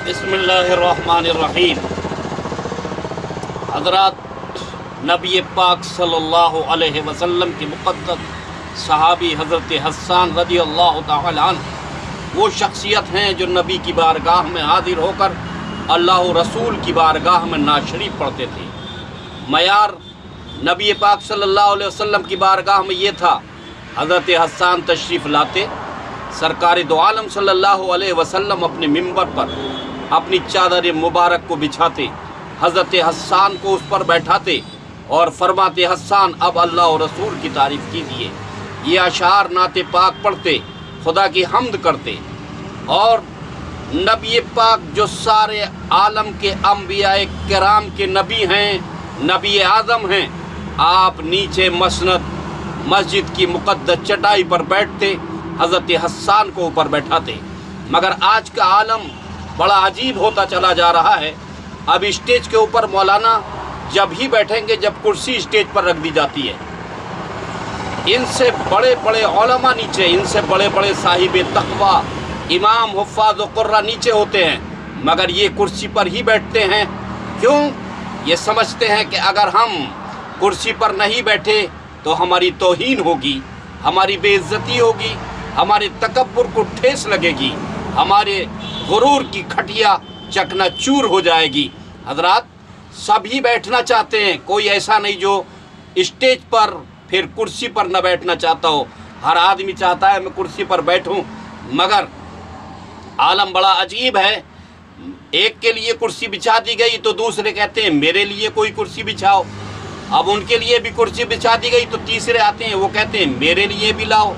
बिस्मिल्लाहिर्रहमानिर्रहीम। हज़रत नबी पाक सल्लल्लाहु अलैहि वसल्लम के मुक़द्दस सहाबी हज़रत हस्सान रज़ियल्लाहु ताला अन्हु वो शख्सियत हैं जो नबी की बारगाह में हाजिर होकर अल्लाह रसूल की बारगाह में नात शरीफ पढ़ते थे। मयार नबी पाक सल्लल्लाहु अलैहि वसल्लम की बारगाह में ये था, हज़रत हस्सान तशरीफ़ लाते, सरकार दो आलम सल्लल्लाहु अलैहि वसल्लम अपने मिंबर पर अपनी चादर मुबारक को बिछाते, हज़रत हस्सान को उस पर बैठाते और फरमाते, हस्सान अब अल्लाह और रसूल की तारीफ़ कीजिए। ये अशार नाते पाक पढ़ते, खुदा की हम्द करते। और नबी पाक जो सारे आलम के अम्बिया किराम के नबी हैं, नबी आज़म हैं, आप नीचे मसनद मस्जिद की मुक़द्दस चटाई पर बैठते, हज़रत हस्सान को ऊपर बैठाते। मगर आज का आलम बड़ा अजीब होता चला जा रहा है। अब स्टेज के ऊपर मौलाना जब ही बैठेंगे जब कुर्सी स्टेज पर रख दी जाती है। इनसे बड़े बड़े उलमा नीचे, इनसे बड़े बड़े साहिब तक़वा इमाम हुफ़्फ़ाज़ व क़ुर्रा नीचे होते हैं, मगर ये कुर्सी पर ही बैठते हैं। क्यों? ये समझते हैं कि अगर हम कुर्सी पर नहीं बैठे तो हमारी तौहीन होगी, हमारी बेइज्जती होगी, हमारे तकब्बुर को ठेस लगेगी, हमारे गुरूर की खटिया चकनाचूर हो जाएगी। हज़रात, सभी बैठना चाहते हैं, कोई ऐसा नहीं जो स्टेज पर फिर कुर्सी पर न बैठना चाहता हो। हर आदमी चाहता है मैं कुर्सी पर बैठूं, मगर आलम बड़ा अजीब है। एक के लिए कुर्सी बिछा दी गई तो दूसरे कहते हैं मेरे लिए कोई कुर्सी बिछाओ। अब उनके लिए भी कुर्सी बिछा दी गई तो तीसरे आते हैं, वो कहते हैं मेरे लिए भी लाओ।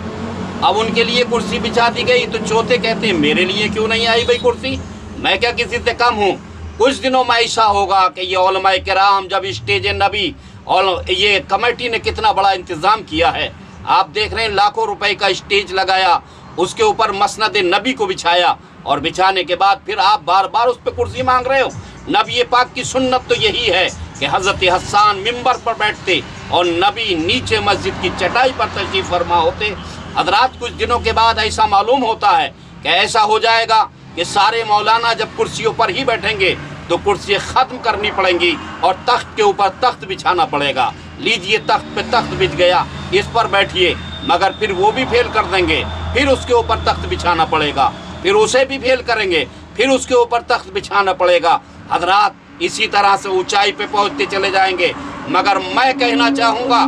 अब उनके लिए कुर्सी बिछा दी गई तो चौथे कहते हैं मेरे लिए क्यों नहीं आई भाई कुर्सी, मैं क्या किसी से कम हूँ। कुछ दिनों में ऐसा होगा कि ये उलमाए किराम जब स्टेज नबी और ये कमेटी ने कितना बड़ा इंतज़ाम किया है। आप देख रहे हैं लाखों रुपए का स्टेज लगाया, उसके ऊपर मसनद नबी को बिछाया और बिछाने के बाद फिर आप बार बार उस पर कुर्सी मांग रहे हो। नबी पाक की सुन्नत तो यही है कि हज़रत हस्सान मिंबर पर बैठते और नबी नीचे मस्जिद की चटाई पर तशरीफ़ फरमा होते। हज़रात, कुछ दिनों के बाद ऐसा मालूम होता है कि ऐसा हो जाएगा कि सारे मौलाना जब कुर्सियों पर ही बैठेंगे तो कुर्सी ख़त्म करनी पड़ेंगी और तख्त के ऊपर तख्त बिछाना पड़ेगा। लीजिए तख्त पे तख्त बिछ गया, इस पर बैठिए, मगर फिर वो भी फेल कर देंगे, फिर उसके ऊपर तख्त बिछाना पड़ेगा, फिर उसे भी फेल करेंगे, फिर उसके ऊपर तख्त बिछाना पड़ेगा। हज़रात, इसी तरह से ऊंचाई पे पहुंचते चले जाएंगे। मगर मैं कहना चाहूँगा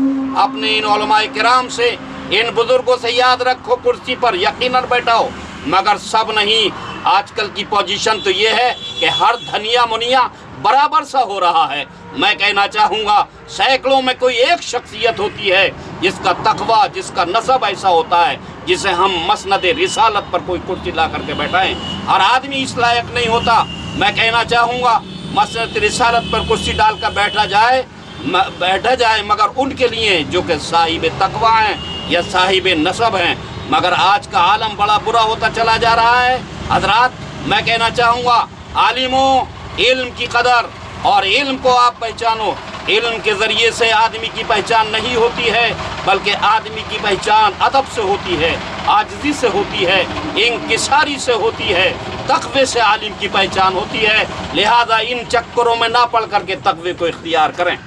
अपने इन उलमाए किराम से, इन बुज़ुर्गों से, याद रखो कुर्सी पर यकीनन बैठाओ, मगर सब नहीं। आजकल की पोजीशन तो ये है कि हर धनिया मुनिया बराबर सा हो रहा है। मैं कहना चाहूँगा सैकड़ों में कोई एक शख्सियत होती है जिसका तकवा, जिसका नसब ऐसा होता है जिसे हम मसनद रिसालत पर कोई कुर्सी ला करके बैठाएं। हर आदमी इस लायक नहीं होता। मैं कहना चाहूँगा मसनद रिसालत पर कुर्सी डालकर बैठा जाए, मगर उनके लिए जो कि साहिब तकवा हैं या साहिब नसब हैं। मगर आज का आलम बड़ा बुरा होता चला जा रहा है। हज़रात, मैं कहना चाहूँगा आलिमों, इल्म की कदर और इल्म को आप पहचानो। इल्म के ज़रिए से आदमी की पहचान नहीं होती है, बल्कि आदमी की पहचान अदब से होती है, आजिज़ी से होती है, इंकिसारी से होती है, तक़वे से आलिम की पहचान होती है। लिहाजा इन चक्करों में ना पड़ करके तक़वे को इख्तियार करें।